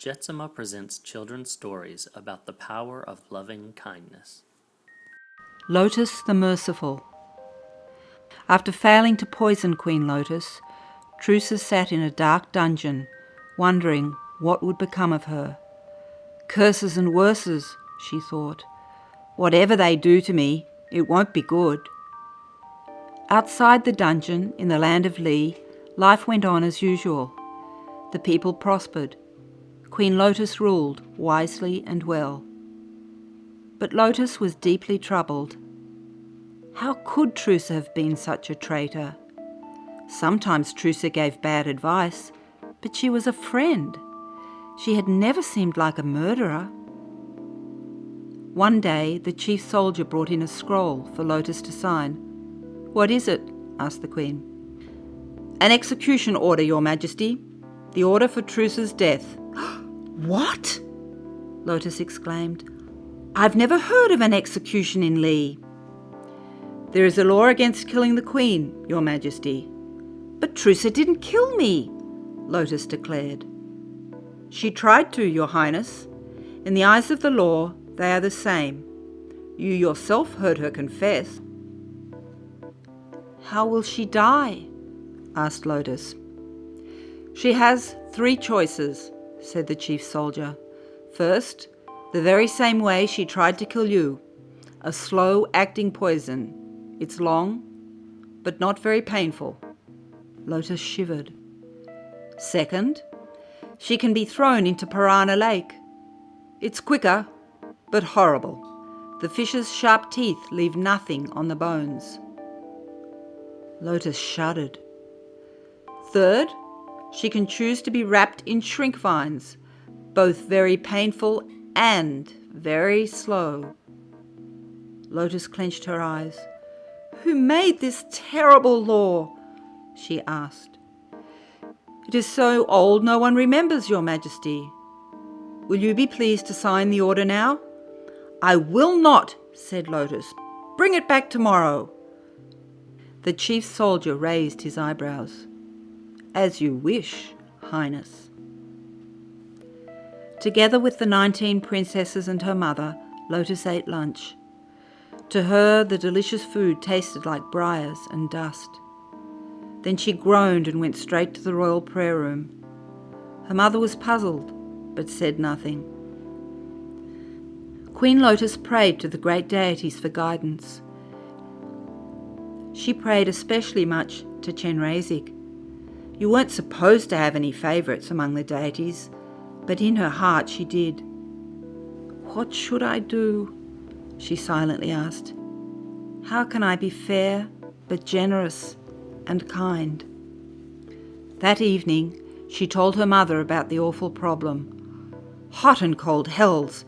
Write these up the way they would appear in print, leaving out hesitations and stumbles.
Jetsunma presents children's stories about the power of loving kindness. Lotus the Merciful. After failing to poison Queen Lotus, Troosa sat in a dark dungeon, wondering what would become of her. Curses and worses, she thought. Whatever they do to me, it won't be good. Outside the dungeon, in the land of Lee, life went on as usual. The people prospered. Queen Lotus ruled wisely and well. But Lotus was deeply troubled. How could Troosa have been such a traitor? Sometimes Troosa gave bad advice, but she was a friend. She had never seemed like a murderer. One day, the chief soldier brought in a scroll for Lotus to sign. "What is it?" asked the queen. "An execution order, Your Majesty. The order for Troosa's death." "What?" Lotus exclaimed. "I've never heard of an execution in Lee." "There is a law against killing the Queen, Your Majesty." "But Troosa didn't kill me," Lotus declared. "She tried to, Your Highness. In the eyes of the law, they are the same. You yourself heard her confess." "How will she die?" asked Lotus. "She has 3 choices," said the chief soldier. "First, the very same way she tried to kill you, a slow-acting poison. It's long, but not very painful." Lotus shivered. "Second, she can be thrown into Piranha Lake. It's quicker, but horrible. The fish's sharp teeth leave nothing on the bones." Lotus shuddered. "Third, she can choose to be wrapped in shrink vines, both very painful and very slow." Lotus clenched her eyes. "Who made this terrible law?" she asked. "It is so old no one remembers, Your Majesty." "Will you be pleased to sign the order now?" "I will not," said Lotus. "Bring it back tomorrow." The chief soldier raised his eyebrows. "As you wish, Highness." Together with the 19 princesses and her mother, Lotus ate lunch. To her, the delicious food tasted like briars and dust. Then she groaned and went straight to the royal prayer room. Her mother was puzzled, but said nothing. Queen Lotus prayed to the great deities for guidance. She prayed especially much to Chenrezig. You weren't supposed to have any favourites among the deities, but in her heart she did. "What should I do?" she silently asked. "How can I be fair, but generous and kind?" That evening, she told her mother about the awful problem. "Hot and cold hells!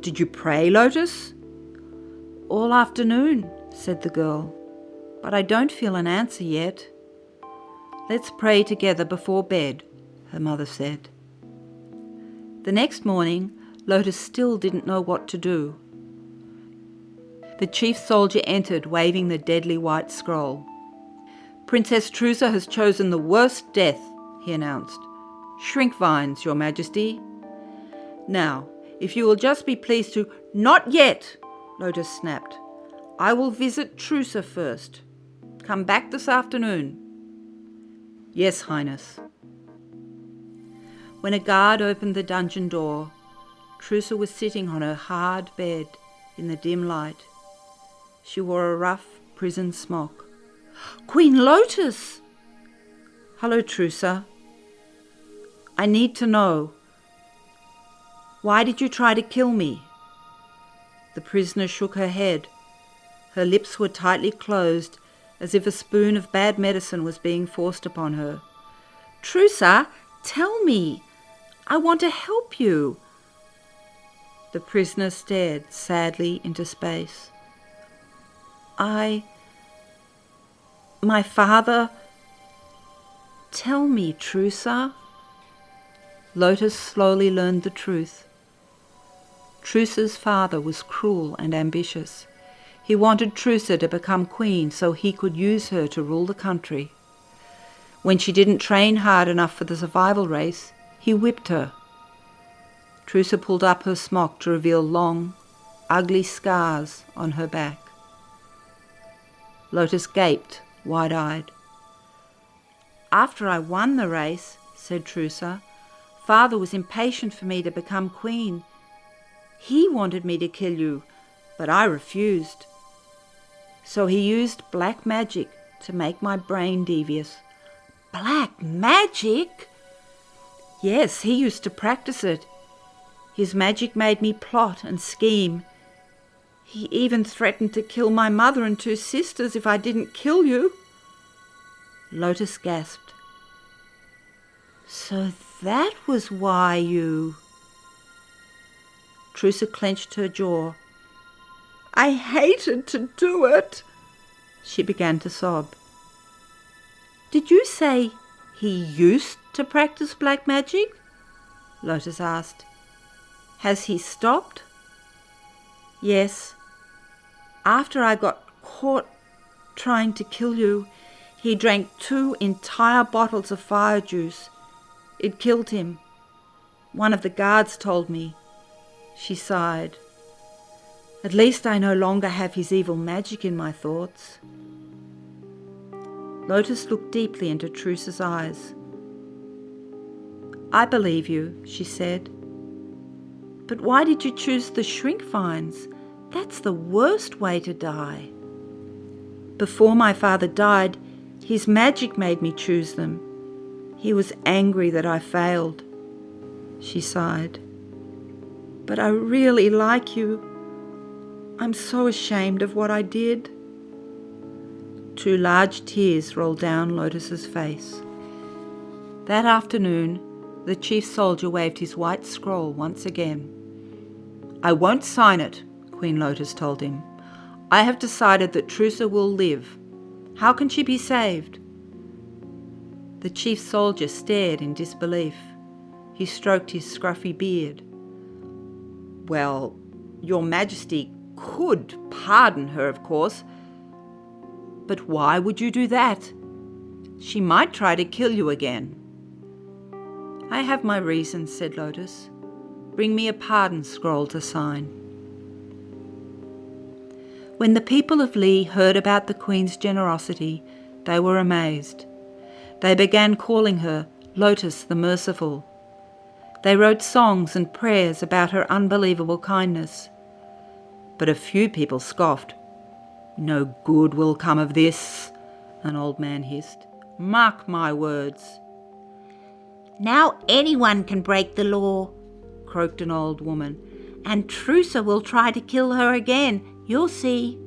Did you pray, Lotus?" "All afternoon," said the girl, "but I don't feel an answer yet." "Let's pray together before bed," her mother said. The next morning, Lotus still didn't know what to do. The chief soldier entered, waving the deadly white scroll. "Princess Troosa has chosen the worst death," he announced. "Shrink vines, Your Majesty. Now, if you will just be pleased to—" "Not yet," Lotus snapped. "I will visit Troosa first. Come back this afternoon." "Yes, Highness." When a guard opened the dungeon door, Troosa was sitting on her hard bed in the dim light. She wore a rough prison smock. "Queen Lotus!" "Hello, Troosa. I need to know. Why did you try to kill me?" The prisoner shook her head. Her lips were tightly closed, as if a spoon of bad medicine was being forced upon her. "Troosa, tell me. I want to help you." The prisoner stared sadly into space. My father... Tell me, Troosa." Lotus slowly learned the truth. Troosa's father was cruel and ambitious. He wanted Troosa to become queen so he could use her to rule the country. When she didn't train hard enough for the survival race, he whipped her. Troosa pulled up her smock to reveal long, ugly scars on her back. Lotus gaped, wide-eyed. "After I won the race," said Troosa, "Father was impatient for me to become queen. He wanted me to kill you, but I refused. So he used black magic to make my brain devious." "Black magic?" "Yes, he used to practice it. His magic made me plot and scheme. He even threatened to kill my mother and 2 sisters if I didn't kill you." Lotus gasped. "So that was why you—" Troosa clenched her jaw. "I hated to do it." She began to sob. "Did you say he used to practice black magic?" Lotus asked. "Has he stopped?" "Yes. After I got caught trying to kill you, he drank 2 entire bottles of fire juice. It killed him. One of the guards told me." She sighed. "At least I no longer have his evil magic in my thoughts." Lotus looked deeply into Troosa's eyes. "I believe you," she said. "But why did you choose the shrink vines? That's the worst way to die." "Before my father died, his magic made me choose them. He was angry that I failed." She sighed. "But I really like you. I'm so ashamed of what I did." 2 large tears rolled down Lotus's face. That afternoon, the chief soldier waved his white scroll once again. "I won't sign it," Queen Lotus told him. "I have decided that Troosa will live. How can she be saved?" The chief soldier stared in disbelief. He stroked his scruffy beard. "Well, your Majesty could pardon her, of course. But why would you do that? She might try to kill you again." "I have my reasons," said Lotus. "Bring me a pardon scroll to sign." When the people of Lee heard about the Queen's generosity, they were amazed. They began calling her Lotus the Merciful. They wrote songs and prayers about her unbelievable kindness. But a few people scoffed. "No good will come of this," an old man hissed. "Mark my words." "Now anyone can break the law," croaked an old woman, "and Troosa will try to kill her again. You'll see."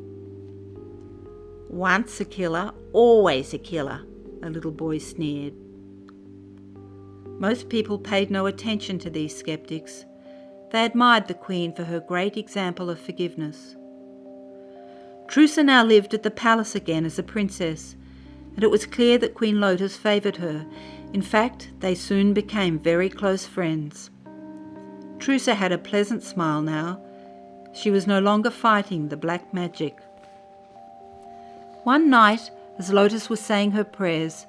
"Once a killer, always a killer," a little boy sneered. Most people paid no attention to these skeptics. They admired the Queen for her great example of forgiveness. Troosa now lived at the palace again as a princess, and it was clear that Queen Lotus favoured her. In fact, they soon became very close friends. Troosa had a pleasant smile now. She was no longer fighting the black magic. One night, as Lotus was saying her prayers,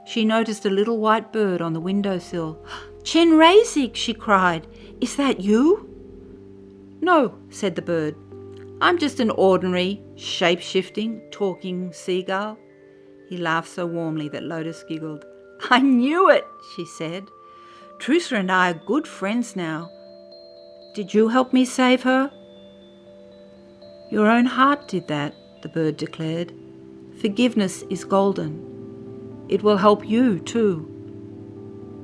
she noticed a little white bird on the windowsill. "Chenrezig!" she cried. "Is that you?" "No," said the bird. "I'm just an ordinary, shape-shifting, talking seagull." He laughed so warmly that Lotus giggled. "I knew it," she said. "Troosa and I are good friends now. Did you help me save her?" "Your own heart did that," the bird declared. "Forgiveness is golden. It will help you too.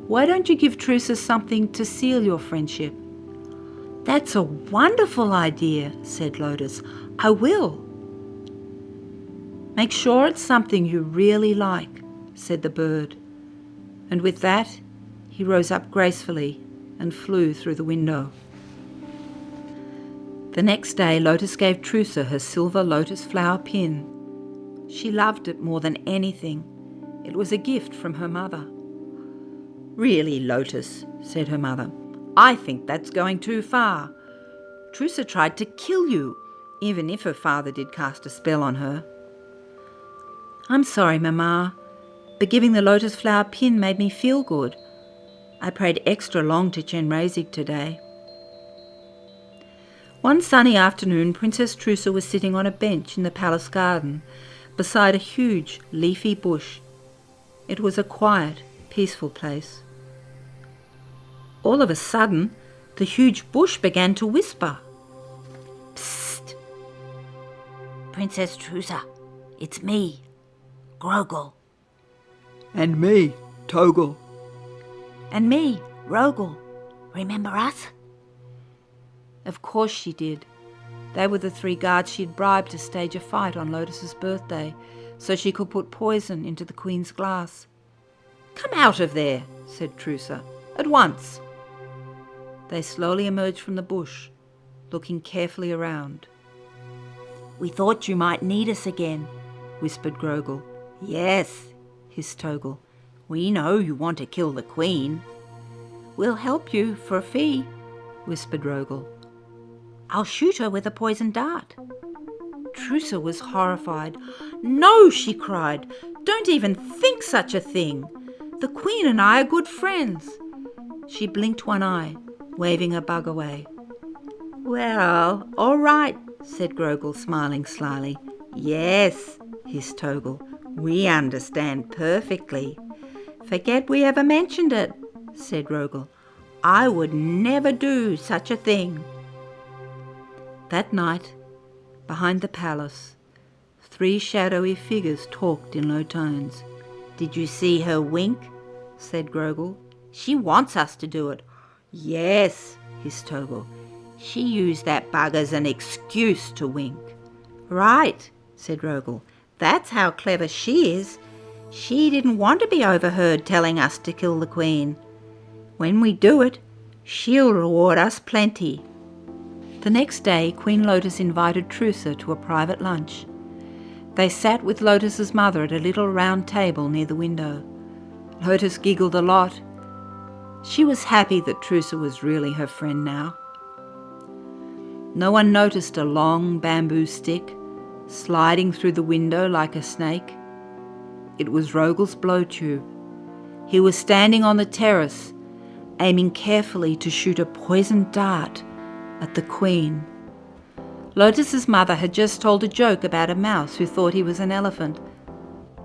Why don't you give Troosa something to seal your friendship?" "That's a wonderful idea," said Lotus. "I will." "Make sure it's something you really like," said the bird. And with that, he rose up gracefully and flew through the window. The next day, Lotus gave Troosa her silver lotus flower pin. She loved it more than anything. It was a gift from her mother. "Really, Lotus," said her mother, "I think that's going too far. Troosa tried to kill you, even if her father did cast a spell on her." "I'm sorry, Mama, but giving the lotus flower pin made me feel good. I prayed extra long to Chenrezig today." One sunny afternoon, Princess Troosa was sitting on a bench in the palace garden beside a huge leafy bush. It was a quiet, peaceful place. All of a sudden, the huge bush began to whisper. Psst! Princess Troosa, it's me, Grogol. And me, Toggle. And me, Rogel. Remember us? Of course she did. They were the 3 guards she had bribed to stage a fight on Lotus's birthday, so she could put poison into the Queen's glass. "Come out of there," said Troosa, "at once." They slowly emerged from the bush, looking carefully around. We thought you might need us again, whispered Grogol. Yes, hissed Toggle. we know you want to kill the Queen. We'll help you for a fee, whispered Rogel. I'll shoot her with a poisoned dart. Troosa was horrified. "No," she cried. "Don't even think such a thing. The Queen and I are good friends." She blinked one eye, waving her bug away. Well, all right, said Grogol, smiling slyly. Yes, hissed Toggle, we understand perfectly. Forget we ever mentioned it, said Rogel. I would never do such a thing. That night, behind the palace, 3 shadowy figures talked in low tones. Did you see her wink? Said Grogol. She wants us to do it. Yes, hissed Toggle. She used that bug as an excuse to wink. Right, said Rogel. That's how clever she is. She didn't want to be overheard telling us to kill the Queen. When we do it, she'll reward us plenty. The next day, Queen Lotus invited Troosa to a private lunch. They sat with Lotus's mother at a little round table near the window. Lotus giggled a lot. She was happy that Troosa was really her friend now. No one noticed a long bamboo stick sliding through the window like a snake. It was Rogel's blowtube. He was standing on the terrace, aiming carefully to shoot a poisoned dart at the Queen. Lotus's mother had just told a joke about a mouse who thought he was an elephant.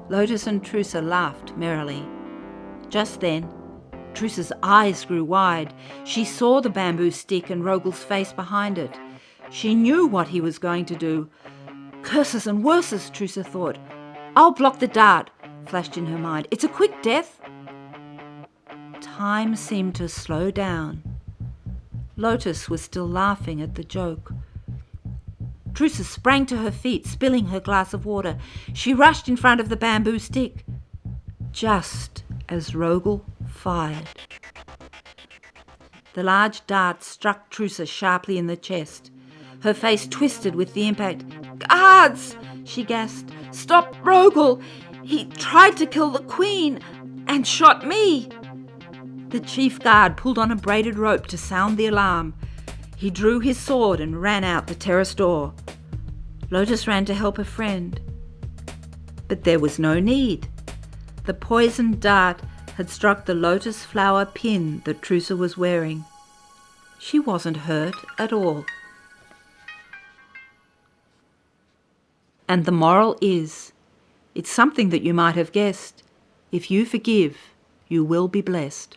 Lotus and Troosa laughed merrily. Just then, Troosa's eyes grew wide. She saw the bamboo stick and Rogel's face behind it. She knew what he was going to do. Curses and worses, Troosa thought. I'll block the dart, flashed in her mind. It's a quick death. Time seemed to slow down. Lotus was still laughing at the joke. Troosa sprang to her feet, spilling her glass of water. She rushed in front of the bamboo stick, just as Rogel fired. The large dart struck Troosa sharply in the chest. Her face twisted with the impact. "Guards!" she gasped. "Stop Rogel! He tried to kill the Queen and shot me!" The chief guard pulled on a braided rope to sound the alarm. He drew his sword and ran out the terrace door. Lotus ran to help her friend. But there was no need. The poisoned dart had struck the lotus flower pin that Troosa was wearing. She wasn't hurt at all. And the moral is, it's something that you might have guessed. If you forgive, you will be blessed.